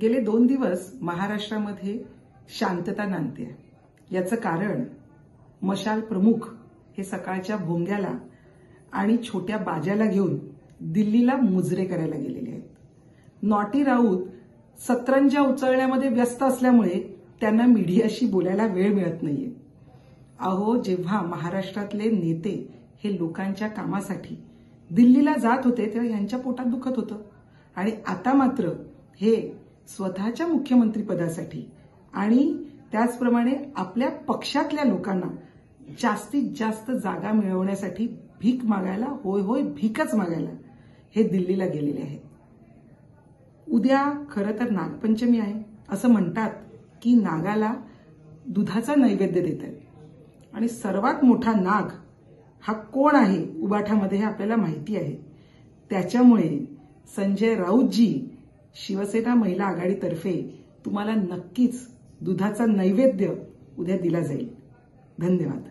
गेले 2 दिवस महाराष्ट्रामध्ये शांतता नांदते. याचं कारण मशाल प्रमुख हे सकाळच्या भोंग्याला आणि छोट्या बाजाला घेऊन दिल्लीला मुजरे करायला गेलेले आहेत. नॉटी राऊत सतरंजा उचलण्यामध्ये व्यस्त असल्यामुळे त्यांना मीडियाशी बोलायला वेळ मिळत नाहीये. अहो, जेव्हा महाराष्ट्रातले नेते हे लोकांच्या कामासाठी दिल्लीला जात होते तेव्हा यांच्या पोटात दुखत होतं आणि आता मात्र हे स्वतःच्या मुख्यमंत्री पदासाठी आणि त्याचप्रमाणे आपल्या पक्षातल्या लोकांना जास्तीत जास्त जागा मिळवण्यासाठी भीक मागायला, होय होय भीकच मागायला हे दिल्लीला गेलेले आहेत. उद्या खरं तर नागपंचमी आहे. असं म्हणतात की नागाला दुधाचा नैवेद्य देतात आणि सर्वात मोठा नाग हा कोण आहे उबाठामध्ये हे आपल्याला माहिती आहे. त्याच्यामुळे संजय राऊतजी, शिवसेना महिला आघाडीतर्फे तुम्हाला नक्कीच दुधाचा नैवेद्य उद्या दिला जाईल. धन्यवाद.